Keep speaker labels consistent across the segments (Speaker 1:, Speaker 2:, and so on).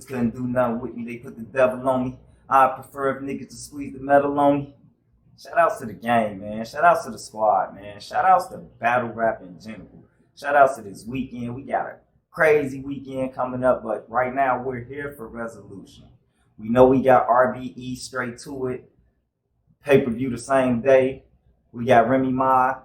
Speaker 1: couldn't do nothing with me. They put the devil on me. I prefer if niggas to squeeze the metal on me. Shout outs to the gang, man. Shout outs to the squad, man. Shout outs to battle rap in general. Shout outs to this weekend. We got a crazy weekend coming up, but right now we're here for resolution. We know we got RBE straight to it. Pay-per-view the same day. We got Remy Ma,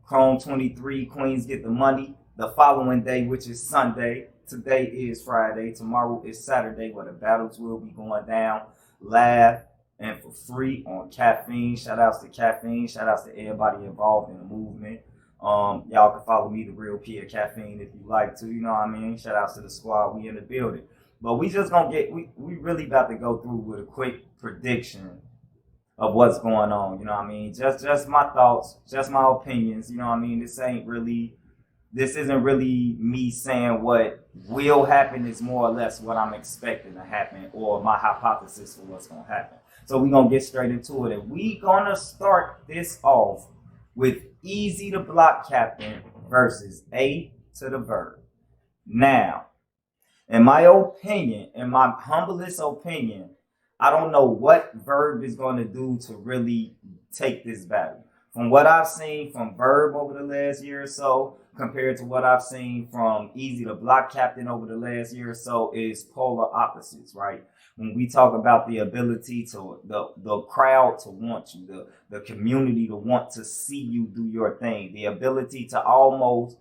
Speaker 1: Chrome 23, Queens Get the Money. The following day, which is Sunday. Today is Friday. Tomorrow is Saturday, where the battles will be going down live and for free on Caffeine. Shout outs to Caffeine. Shout outs to everybody involved in the movement. Y'all can follow me, the Real P of Caffeine, if you like to. You know what I mean? Shout outs to the squad. We in the building. But we just gonna we really about to go through with a quick prediction of what's going on. You know what I mean? Just my thoughts, just my opinions. You know what I mean? This isn't really me saying what will happen. It's more or less what I'm expecting to happen or my hypothesis for what's going to happen. So we're going to get straight into it. And we're going to start this off with Easy the Block Captain versus A to the Verb. Now, in my opinion, in my humblest opinion, I don't know what Verb is going to do to really take this battle. From what I've seen from Verb over the last year or so, compared to what I've seen from Easy the Block Captain over the last year or so, is polar opposites, right? When we talk about the ability to the crowd to want you, the community to want to see you do your thing, the ability to almost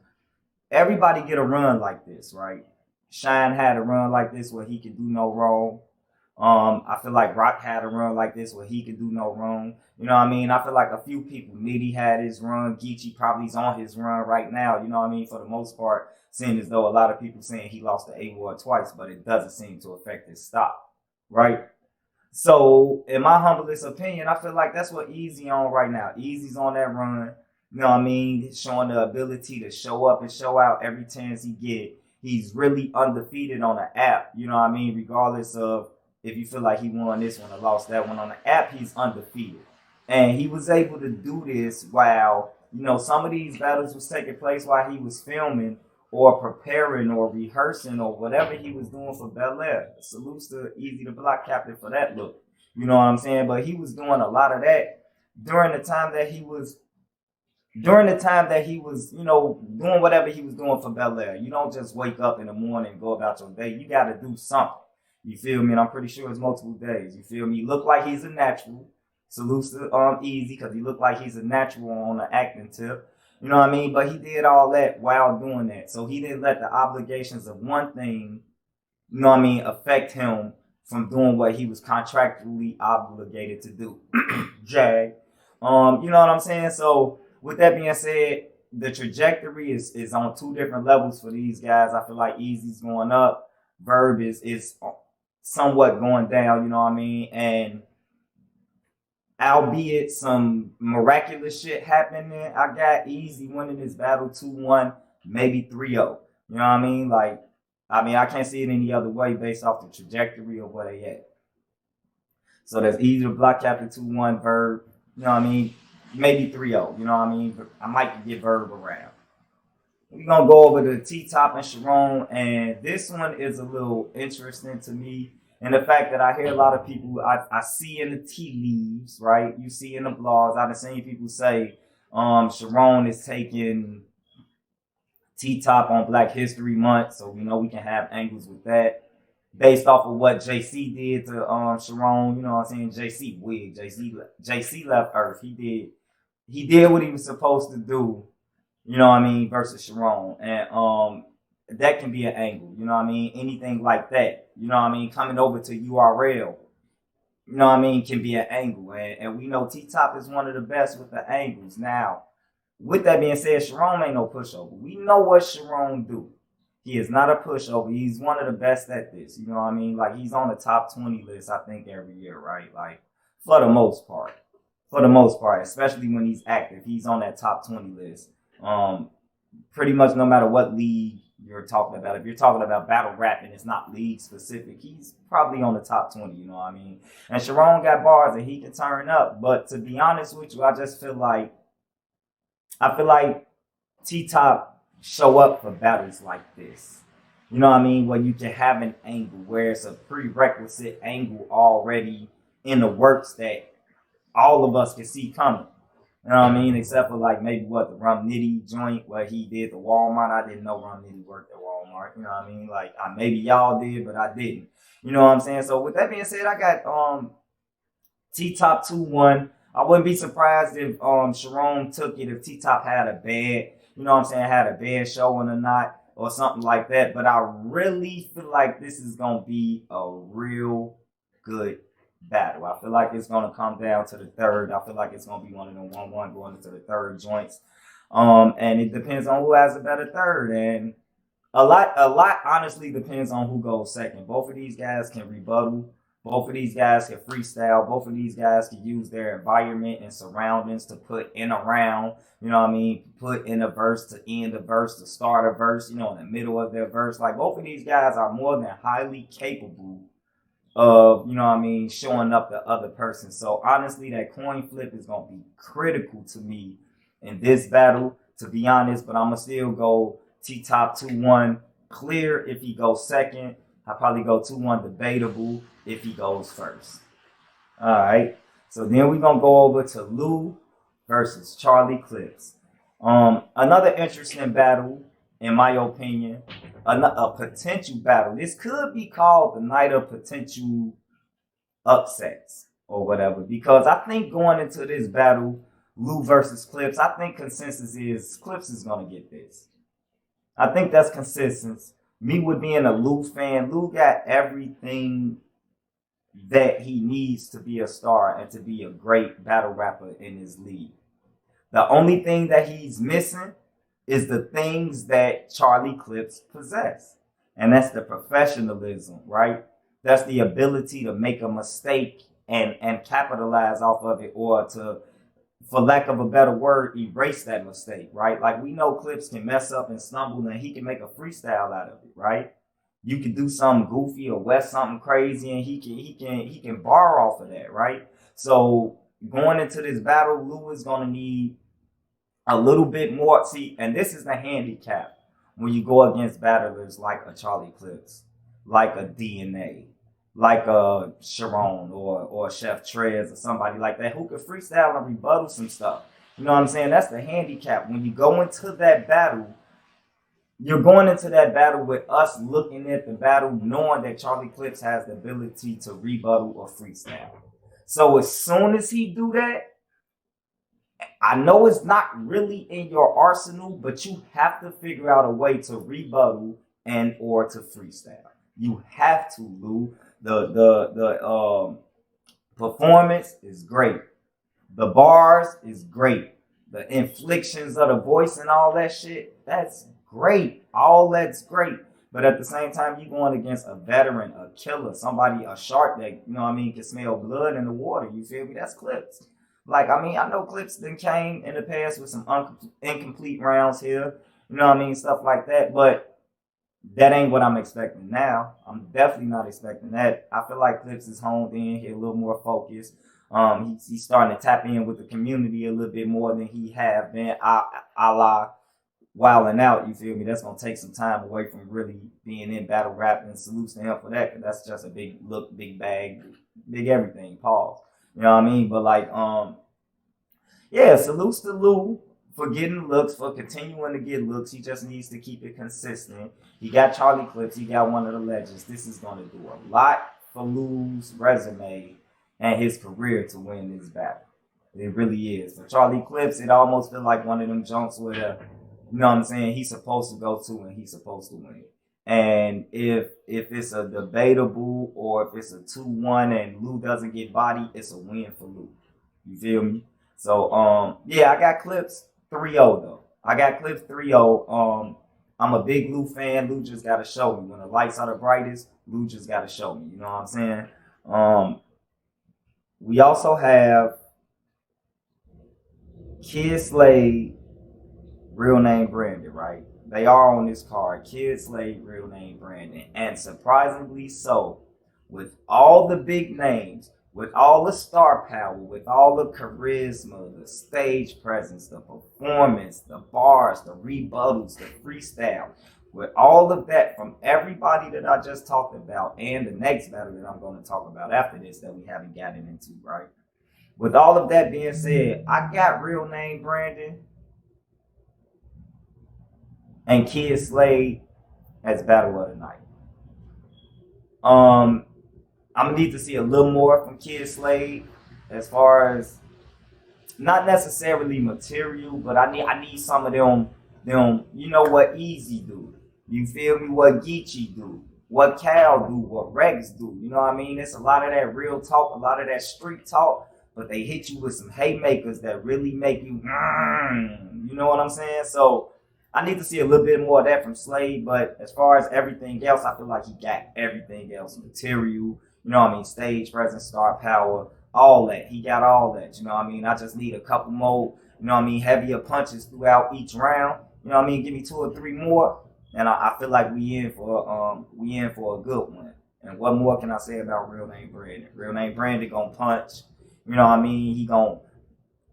Speaker 1: everybody get a run like this, right? Shine had a run like this where he could do no wrong. I feel like Rock had a run like this where he could do no wrong. You know what I mean? I feel like a few people, Nitty had his run. Geechee probably's on his run right now. You know what I mean? For the most part, seeing as though a lot of people saying he lost the A-Ward twice, but it doesn't seem to affect his stop, right? So, in my humblest opinion, I feel like that's what Easy on right now. Easy's on that run. You know what I mean? Showing the ability to show up and show out every chance he get. He's really undefeated on the app. You know what I mean? Regardless of if you feel like he won this one or lost that one on the app, he's undefeated. And he was able to do this while, you know, some of these battles was taking place while he was filming or preparing or rehearsing or whatever he was doing for Bel Air. Salutes to Easy the Block Captain for that look. You know what I'm saying? But he was doing a lot of that during the time that he was, you know, doing whatever he was doing for Bel Air. You don't just wake up in the morning and go about your day. You got to do something. You feel me? And I'm pretty sure it's multiple days. You feel me? He looked like he's a natural. Salutes to Easy because he looked like he's a natural on the acting tip. You know what I mean? But he did all that while doing that. So he didn't let the obligations of one thing, you know what I mean, affect him from doing what he was contractually obligated to do. Jag. You know what I'm saying? So with that being said, the trajectory is on two different levels for these guys. I feel like Easy's going up. Verb is somewhat going down, you know what I mean? And albeit some miraculous shit happening, I got Easy winning this battle 2-1, maybe 3-0. You know what I mean? Like, I can't see it any other way based off the trajectory of where they at. So there's Easy the Block Captain 2-1, Verb, you know what I mean? Maybe 3-0, you know what I mean? But I might get Verb around. We're going to go over to T-Top and Sharon, and this one is a little interesting to me. And the fact that I hear a lot of people, I see in the tea leaves, right? You see in the blogs, I've seen people say Sharon is taking T-Top on Black History Month, so we know we can have angles with that. Based off of what JC did to Sharon, you know what I'm saying? JC left Earth. He did what he was supposed to do. You know what I mean, versus Sharon. And that can be an angle, you know what I mean? Anything like that, you know what I mean? Coming over to URL, you know what I mean, can be an angle. And we know T-Top is one of the best with the angles. Now, with that being said, Sharon ain't no pushover. We know what Sharon do. He is not a pushover. He's one of the best at this, you know what I mean? Like, he's on the top 20 list, I think, every year, right? Like, for the most part, especially when he's active, he's on that top 20 list. Pretty much no matter what league you're talking about. If you're talking about battle rap and it's not league specific, he's probably on the top 20, you know what I mean? And Sharon got bars and he can turn up. But to be honest with you, I feel like T-Top show up for battles like this. You know what I mean? Where you can have an angle where it's a prerequisite angle already in the works that all of us can see coming. You know what I mean? Except for like maybe what the Rum Nitty joint where he did the Walmart. I didn't know Rum Nitty worked at Walmart. You know what I mean? Like maybe y'all did, but I didn't. You know what I'm saying? So with that being said, I got T Top 2-1. I wouldn't be surprised if Sharon took it if T Top had a bad, you know what I'm saying, had a bad showing or not, or something like that. But I really feel like this is gonna be a real good battle. I feel like it's gonna come down to the third. I feel like it's gonna be one of them 1-1 going into the third joints. And it depends on who has a better third. And a lot honestly depends on who goes second. Both of these guys can rebuttal. Both of these guys can freestyle. Both of these guys can use their environment and surroundings to put in around, you know what I mean? Put in a verse to end a verse, to start a verse, you know, in the middle of their verse. Like both of these guys are more than highly capable of, you know what I mean, showing up the other person. So honestly, that coin flip is going to be critical to me in this battle, to be honest. But I'm going to still go T-Top 2-1 clear if he goes second. I'll probably go 2-1 debatable if he goes first. All right. So then we're going to go over to Lou versus Charlie Clips. Another interesting battle, in my opinion, a potential battle. This could be called the night of potential upsets or whatever, because I think going into this battle, Lou versus Clips, I think consensus is Clips is going to get this. I think that's consensus. Me with being a Lou fan, Lou got everything that he needs to be a star and to be a great battle rapper in his league. The only thing that he's missing is the things that Charlie Clips possess. And that's the professionalism, right? That's the ability to make a mistake and capitalize off of it, or to, for lack of a better word, erase that mistake, right? Like we know Clips can mess up and stumble and he can make a freestyle out of it, right? You can do something goofy or west something crazy and he can bar off of that, right? So going into this battle, Lou is gonna need a little bit more. See, and this is the handicap when you go against battlers like a Charlie Clips, like a DNA, like a Sharon or Chef Trez or somebody like that who can freestyle and rebuttal some stuff. You know what I'm saying? That's the handicap. When you go into that battle, you're going into that battle with us looking at the battle, knowing that Charlie Clips has the ability to rebuttal or freestyle. So as soon as he do that, I know it's not really in your arsenal, but you have to figure out a way to rebuttal and or to freestyle. You have to, Lou. The performance is great. The bars is great. The inflections of the voice and all that shit, that's great. All that's great. But at the same time, you're going against a veteran, a killer, somebody, a shark that, you know what I mean, can smell blood in the water. You feel me? That's Clips. Like, I mean, I know Clips then came in the past with some incomplete rounds here. You know what I mean? Stuff like that. But that ain't what I'm expecting now. I'm definitely not expecting that. I feel like Clips is honed in here, a little more focused. He's starting to tap in with the community a little bit more than he have been. A la wilding out, you feel me? That's gonna take some time away from really being in battle rap, and salutes to him for that, because that's just a big look, big bag, big everything. Pause. You know what I mean? But like, yeah, salutes to Lou for getting looks, for continuing to get looks. He just needs to keep it consistent. He got Charlie Clips. He got one of the legends. This is going to do a lot for Lou's resume and his career to win this battle. It really is. For Charlie Clips, it almost feels like one of them junks where, you know what I'm saying, he's supposed to go to and he's supposed to win. And if it's a debatable or if it's a 2-1 and Lou doesn't get body, it's a win for Lou. You feel me? So, yeah, I got Clips 3-0 though. I got Clips 3-0. I'm a big Lou fan. Lou just got to show me. When the lights are the brightest, Lou just got to show me. You know what I'm saying? We also have Kid Slade, real name Brandon, right? They are on this card. Kid Slade, real name Brandon. And surprisingly so, with all the big names, with all the star power, with all the charisma, the stage presence, the performance, the bars, the rebuttals, the freestyle, With all of that from everybody that I just talked about and the next battle that I'm going to talk about after this that we haven't gotten into, right? With all of that being said, I got Real Name Brandon and Kid Slade as Battle of the Night. I'm gonna need to see a little more from Kid Slade as far as not necessarily material, but I need some of them you know what Easy do. You feel me? What Geechee do, what Cal do, what Rex do. You know what I mean? It's a lot of that real talk, a lot of that street talk, but they hit you with some haymakers that really make you, you know what I'm saying? So I need to see a little bit more of that from Slade, but as far as everything else, I feel like he got everything else. Material, you know what I mean? Stage presence, star power, all that. He got all that, you know what I mean? I just need a couple more, you know what I mean, heavier punches throughout each round. You know what I mean? Give me 2 or 3 more. And I feel like we in for a good one. And what more can I say about Real Name Brandon? Real Name Brandon gonna punch. You know what I mean? He gonna,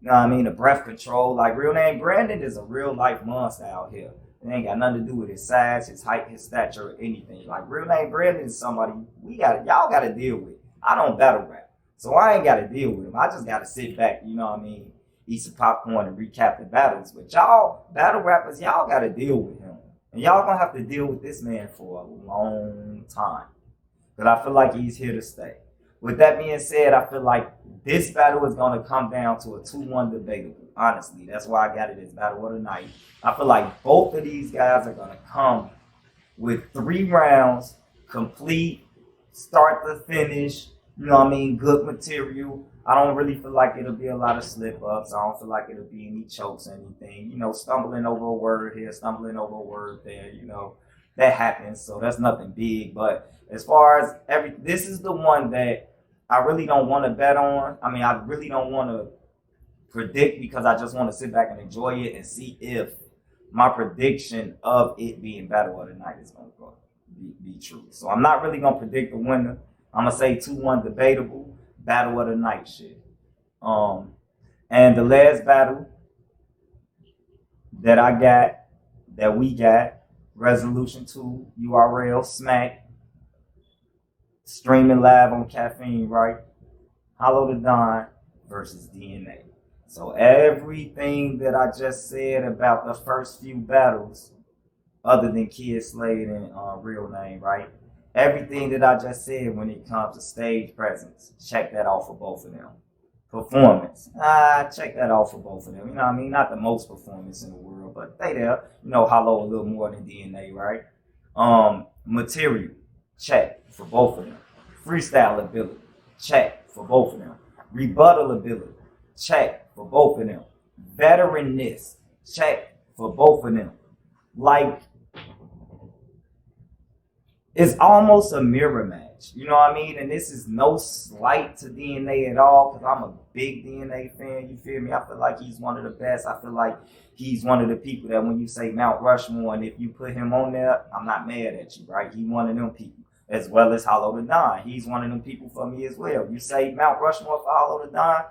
Speaker 1: you know what I mean? The breath control. Like Real Name Brandon is a real life monster out here. It ain't got nothing to do with his size, his height, his stature, or anything. Like Real Name Brandon is somebody y'all gotta deal with. I don't battle rap, so I ain't gotta deal with him. I just gotta sit back. You know what I mean? Eat some popcorn and recap the battles. But y'all battle rappers, y'all gotta deal with him. And y'all gonna have to deal with this man for a long time. But I feel like he's here to stay. With that being said, I feel like this battle is gonna come down to a 2-1 debatable. Honestly, that's why I got it as Battle of the Night. I feel like both of these guys are gonna come with 3 rounds, complete, start to finish. You know what I mean? Good material. I don't really feel like it'll be a lot of slip-ups. I don't feel like it'll be any chokes or anything. You know, stumbling over a word here, stumbling over a word there, you know. That happens, so that's nothing big. But as far as this is the one that I really don't want to bet on. I mean, I really don't want to predict because I just want to sit back and enjoy it and see if my prediction of it being Battle of the Night is going to be true. So I'm not really going to predict the winner. I'm going to say 2-1 debatable. Battle of the Night shit. And the last battle that we got, Resolution 2, URL, Smack, streaming live on Caffeine, right? Hollow the Don versus DNA. So everything that I just said about the first few battles, other than Kid Slade and Real Name, right? Everything that I just said when it comes to stage presence, check that off for both of them. Performance, check that off for both of them. You know what I mean? Not the most performance in the world, but they there. You know, Hollow a little more than DNA, right? Material, check for both of them. Freestyle ability, check for both of them. Rebuttal ability, check for both of them. Veteranness, check for both of them. Like, it's almost a mirror match, you know what I mean? And this is no slight to DNA at all, because I'm a big DNA fan, you feel me? I feel like he's one of the best. I feel like he's one of the people that when you say Mount Rushmore, and if you put him on there, I'm not mad at you, right? He's one of them people, as well as Hollow the Don. He's one of them people for me as well. You say Mount Rushmore for Hollow the Don,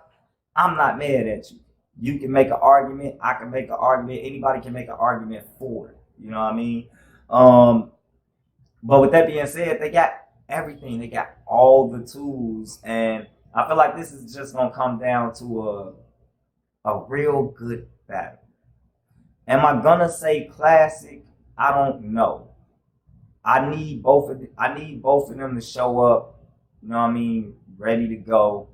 Speaker 1: I'm not mad at you. You can make an argument, I can make an argument, anybody can make an argument for it, you know what I mean? But with that being said, they got everything. They got all the tools. And I feel like this is just going to come down to a real good battle. Am I going to say classic? I don't know. I need both of them to show up, you know what I mean, ready to go.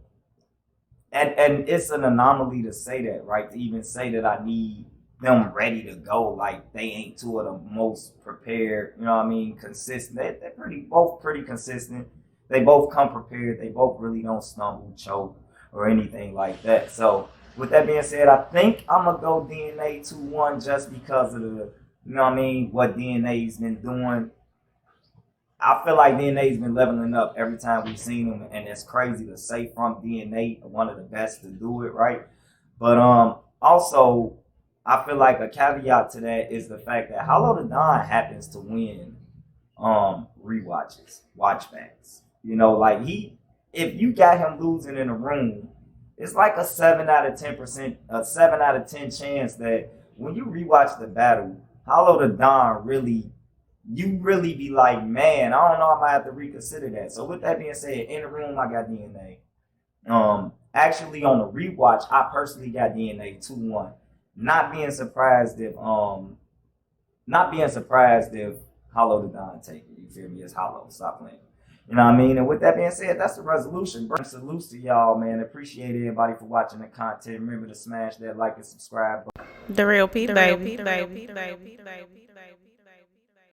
Speaker 1: And it's an anomaly to say that, right? To even say that I need them ready to go, like they ain't 2 of the most prepared, you know what I mean, consistent. They're both pretty consistent. They both come prepared. They both really don't stumble, choke, or anything like that. So with that being said, I think I'm gonna go DNA 2-1 just because of the, you know what I mean, what DNA's been doing. I feel like DNA's been leveling up every time we've seen him, and it's crazy to say from DNA, one of the best to do it, right? But also, I feel like a caveat to that is the fact that Hollow the Don happens to win rewatches, watchbacks. You know, like if you got him losing in a room, it's like a 7 out of 10%, a 7 out of 10 chance that when you rewatch the battle, Hollow the Don really you really be like, man, I don't know, I might have to reconsider that. So with that being said, in the room I got DNA. Actually on the rewatch, I personally got DNA 2-1. Not being surprised if Hollow the Don take it. You feel me? It's Hollow. Stop playing. You know what I mean? And with that being said, that's the resolution. Bro, salutes to y'all, man. Appreciate everybody for watching the content. Remember to smash that like and subscribe button.
Speaker 2: Darealp, baby.